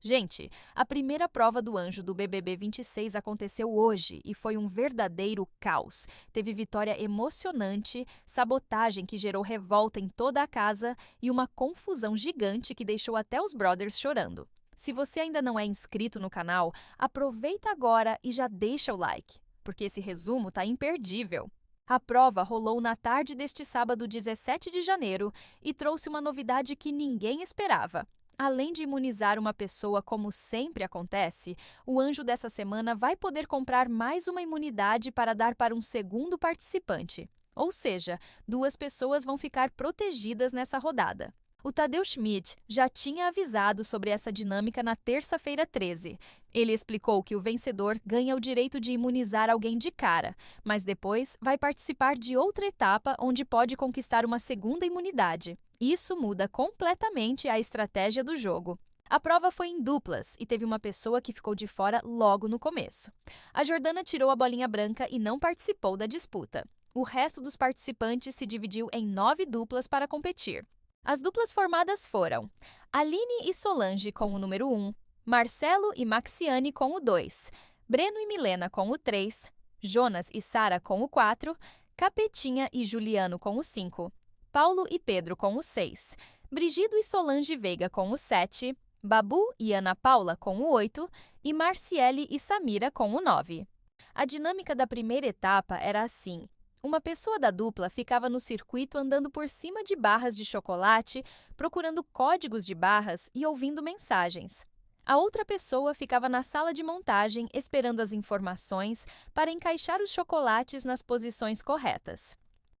Gente, a primeira prova do anjo do BBB 26 aconteceu hoje e foi um verdadeiro caos. Teve vitória emocionante, sabotagem que gerou revolta em toda a casa e uma confusão gigante que deixou até os brothers chorando. Se você ainda não é inscrito no canal, aproveita agora e já deixa o like, porque esse resumo tá imperdível. A prova rolou na tarde deste sábado 17 de janeiro e trouxe uma novidade que ninguém esperava. Além de imunizar uma pessoa, como sempre acontece, o anjo dessa semana vai poder comprar mais uma imunidade para dar para um segundo participante. Ou seja, duas pessoas vão ficar protegidas nessa rodada. O Tadeu Schmidt já tinha avisado sobre essa dinâmica na terça-feira 13. Ele explicou que o vencedor ganha o direito de imunizar alguém de cara, mas depois vai participar de outra etapa onde pode conquistar uma segunda imunidade. Isso muda completamente a estratégia do jogo. A prova foi em duplas e teve uma pessoa que ficou de fora logo no começo. A Jordana tirou a bolinha branca e não participou da disputa. O resto dos participantes se dividiu em 9 duplas para competir. As duplas formadas foram Aline e Solange com o número 1, Marcelo e Maxiane com o 2, Breno e Milena com o 3, Jonas e Sara com o 4, Capetinha e Juliano com o 5, Paulo e Pedro com o 6, Brigido e Solange Veiga com o 7, Babu e Ana Paula com o 8 e Marciele e Samira com o 9. A dinâmica da primeira etapa era assim. Uma pessoa da dupla ficava no circuito andando por cima de barras de chocolate, procurando códigos de barras e ouvindo mensagens. A outra pessoa ficava na sala de montagem esperando as informações para encaixar os chocolates nas posições corretas.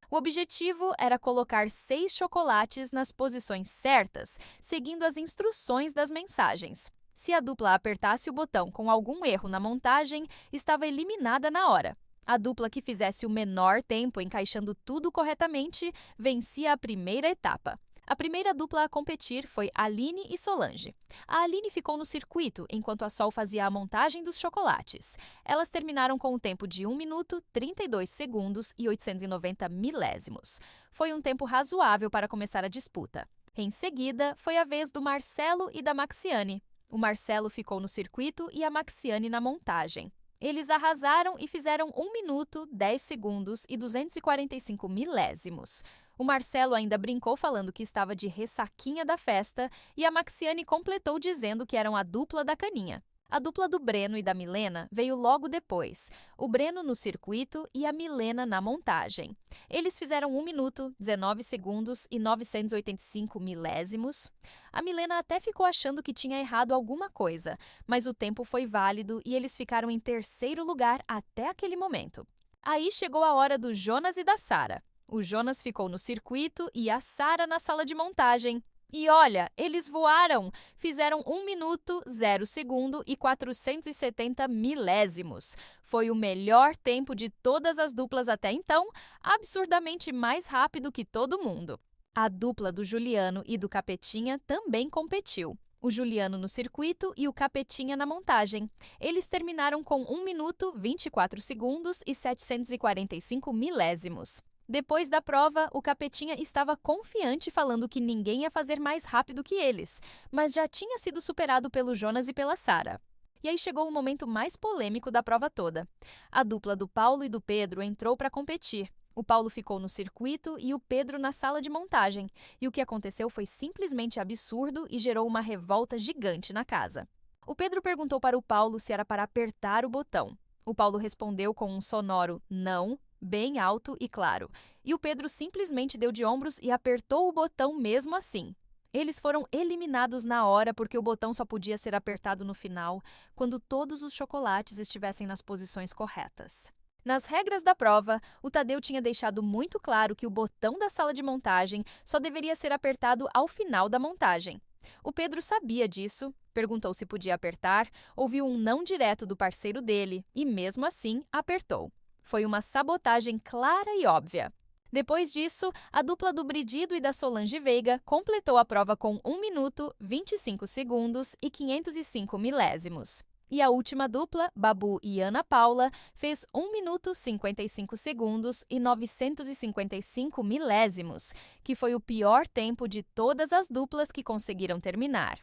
O objetivo era colocar 6 chocolates nas posições certas, seguindo as instruções das mensagens. Se a dupla apertasse o botão com algum erro na montagem, estava eliminada na hora. A dupla que fizesse o menor tempo encaixando tudo corretamente vencia a primeira etapa. A primeira dupla a competir foi Aline e Solange. A Aline ficou no circuito enquanto a Sol fazia a montagem dos chocolates. Elas terminaram com o tempo de 1 minuto, 32 segundos e 890 milésimos. Foi um tempo razoável para começar a disputa. Em seguida, foi a vez do Marcelo e da Maxiane. O Marcelo ficou no circuito e a Maxiane na montagem. Eles arrasaram e fizeram 1 minuto, 10 segundos e 245 milésimos. O Marcelo ainda brincou falando que estava de ressaquinha da festa e a Maxiane completou dizendo que eram a dupla da caninha. A dupla do Breno e da Milena veio logo depois, o Breno no circuito e a Milena na montagem. Eles fizeram 1 minuto, 19 segundos e 985 milésimos. A Milena até ficou achando que tinha errado alguma coisa, mas o tempo foi válido e eles ficaram em terceiro lugar até aquele momento. Aí chegou a hora do Jonas e da Sara. O Jonas ficou no circuito e a Sara na sala de montagem. E olha, eles voaram! Fizeram 1 minuto, 0 segundo e 470 milésimos. Foi o melhor tempo de todas as duplas até então, absurdamente mais rápido que todo mundo. A dupla do Juliano e do Capetinha também competiu. O Juliano no circuito e o Capetinha na montagem. Eles terminaram com 1 minuto, 24 segundos e 745 milésimos. Depois da prova, o Capetinha estava confiante falando que ninguém ia fazer mais rápido que eles, mas já tinha sido superado pelo Jonas e pela Sara. E aí chegou o momento mais polêmico da prova toda. A dupla do Paulo e do Pedro entrou para competir. O Paulo ficou no circuito e o Pedro na sala de montagem. E o que aconteceu foi simplesmente absurdo e gerou uma revolta gigante na casa. O Pedro perguntou para o Paulo se era para apertar o botão. O Paulo respondeu com um sonoro não, bem alto e claro, e o Pedro simplesmente deu de ombros e apertou o botão mesmo assim. Eles foram eliminados na hora porque o botão só podia ser apertado no final, quando todos os chocolates estivessem nas posições corretas. Nas regras da prova, o Tadeu tinha deixado muito claro que o botão da sala de montagem só deveria ser apertado ao final da montagem. O Pedro sabia disso, perguntou se podia apertar, ouviu um não direto do parceiro dele e, mesmo assim, apertou. Foi uma sabotagem clara e óbvia. Depois disso, a dupla do Brigido e da Solange Veiga completou a prova com 1 minuto, 25 segundos e 505 milésimos. E a última dupla, Babu e Ana Paula, fez 1 minuto, 55 segundos e 955 milésimos, que foi o pior tempo de todas as duplas que conseguiram terminar.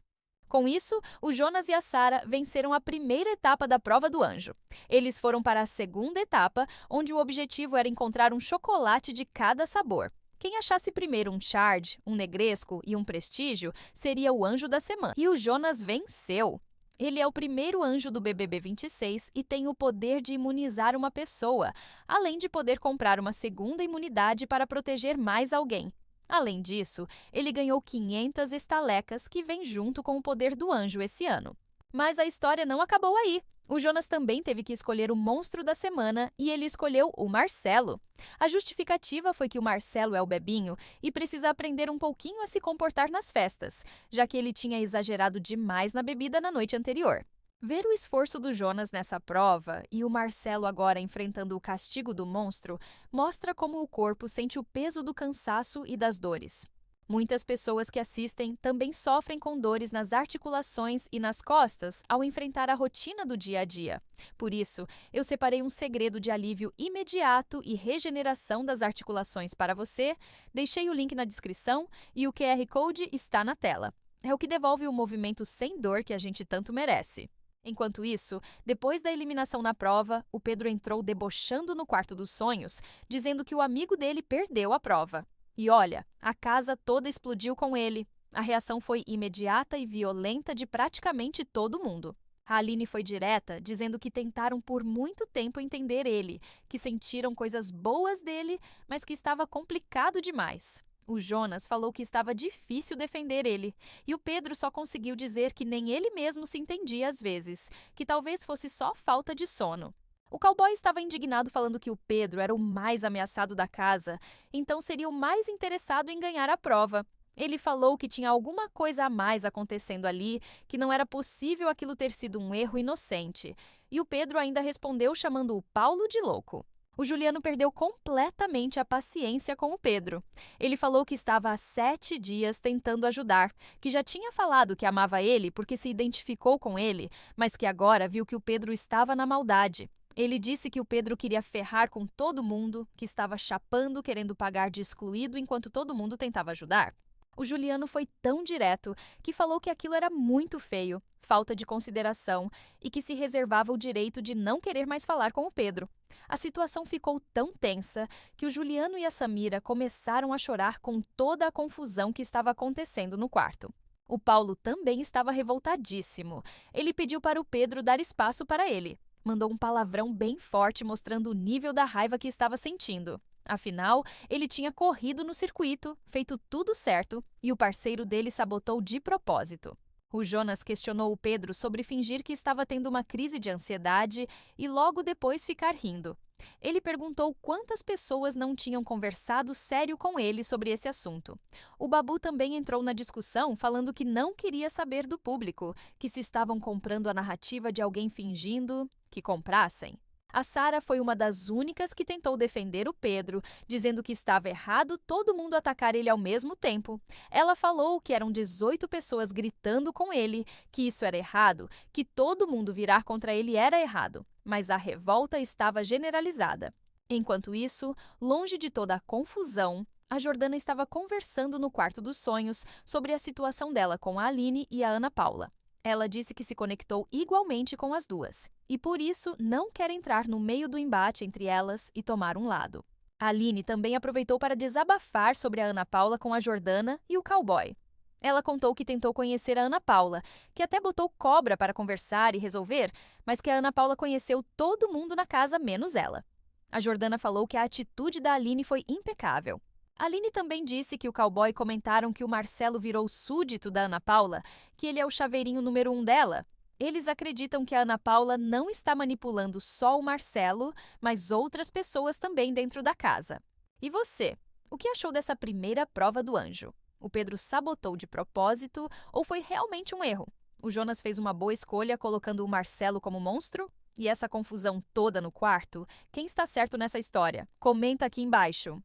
Com isso, o Jonas e a Sara venceram a primeira etapa da prova do anjo. Eles foram para a segunda etapa, onde o objetivo era encontrar um chocolate de cada sabor. Quem achasse primeiro um Chard, um Negresco e um Prestígio seria o anjo da semana. E o Jonas venceu! Ele é o primeiro anjo do BBB 26 e tem o poder de imunizar uma pessoa, além de poder comprar uma segunda imunidade para proteger mais alguém. Além disso, ele ganhou 500 estalecas que vêm junto com o poder do anjo esse ano. Mas a história não acabou aí. O Jonas também teve que escolher o monstro da semana e ele escolheu o Marcelo. A justificativa foi que o Marcelo é o bebinho e precisa aprender um pouquinho a se comportar nas festas, já que ele tinha exagerado demais na bebida na noite anterior. Ver o esforço do Jonas nessa prova e o Marcelo agora enfrentando o castigo do monstro mostra como o corpo sente o peso do cansaço e das dores. Muitas pessoas que assistem também sofrem com dores nas articulações e nas costas ao enfrentar a rotina do dia a dia. Por isso, eu separei um segredo de alívio imediato e regeneração das articulações para você, deixei o link na descrição e o QR Code está na tela. É o que devolve o movimento sem dor que a gente tanto merece. Enquanto isso, depois da eliminação na prova, o Pedro entrou debochando no quarto dos sonhos, dizendo que o amigo dele perdeu a prova. E olha, a casa toda explodiu com ele. A reação foi imediata e violenta de praticamente todo mundo. A Aline foi direta, dizendo que tentaram por muito tempo entender ele, que sentiram coisas boas dele, mas que estava complicado demais. O Jonas falou que estava difícil defender ele, e o Pedro só conseguiu dizer que nem ele mesmo se entendia às vezes, que talvez fosse só falta de sono. O cowboy estava indignado falando que o Pedro era o mais ameaçado da casa, então seria o mais interessado em ganhar a prova. Ele falou que tinha alguma coisa a mais acontecendo ali, que não era possível aquilo ter sido um erro inocente. E o Pedro ainda respondeu chamando o Paulo de louco. O Juliano perdeu completamente a paciência com o Pedro. Ele falou que estava há 7 dias tentando ajudar, que já tinha falado que amava ele porque se identificou com ele, mas que agora viu que o Pedro estava na maldade. Ele disse que o Pedro queria ferrar com todo mundo, que estava chapando, querendo pagar de excluído enquanto todo mundo tentava ajudar. O Juliano foi tão direto que falou que aquilo era muito feio, falta de consideração e que se reservava o direito de não querer mais falar com o Pedro. A situação ficou tão tensa que o Juliano e a Samira começaram a chorar com toda a confusão que estava acontecendo no quarto. O Paulo também estava revoltadíssimo. Ele pediu para o Pedro dar espaço para ele. Mandou um palavrão bem forte mostrando o nível da raiva que estava sentindo. Afinal, ele tinha corrido no circuito, feito tudo certo, e o parceiro dele sabotou de propósito. O Jonas questionou o Pedro sobre fingir que estava tendo uma crise de ansiedade e logo depois ficar rindo. Ele perguntou quantas pessoas não tinham conversado sério com ele sobre esse assunto. O Babu também entrou na discussão falando que não queria saber do público, que se estavam comprando a narrativa de alguém fingindo que comprassem. A Sara foi uma das únicas que tentou defender o Pedro, dizendo que estava errado todo mundo atacar ele ao mesmo tempo. Ela falou que eram 18 pessoas gritando com ele, que isso era errado, que todo mundo virar contra ele era errado, mas a revolta estava generalizada. Enquanto isso, longe de toda a confusão, a Jordana estava conversando no quarto dos sonhos sobre a situação dela com a Aline e a Ana Paula. Ela disse que se conectou igualmente com as duas, e por isso não quer entrar no meio do embate entre elas e tomar um lado. A Aline também aproveitou para desabafar sobre a Ana Paula com a Jordana e o cowboy. Ela contou que tentou conhecer a Ana Paula, que até botou cobra para conversar e resolver, mas que a Ana Paula conheceu todo mundo na casa menos ela. A Jordana falou que a atitude da Aline foi impecável. A Aline também disse que o cowboy comentaram que o Marcelo virou súdito da Ana Paula, que ele é o chaveirinho número 1 dela. Eles acreditam que a Ana Paula não está manipulando só o Marcelo, mas outras pessoas também dentro da casa. E você? O que achou dessa primeira prova do anjo? O Pedro sabotou de propósito ou foi realmente um erro? O Jonas fez uma boa escolha colocando o Marcelo como monstro? E essa confusão toda no quarto? Quem está certo nessa história? Comenta aqui embaixo.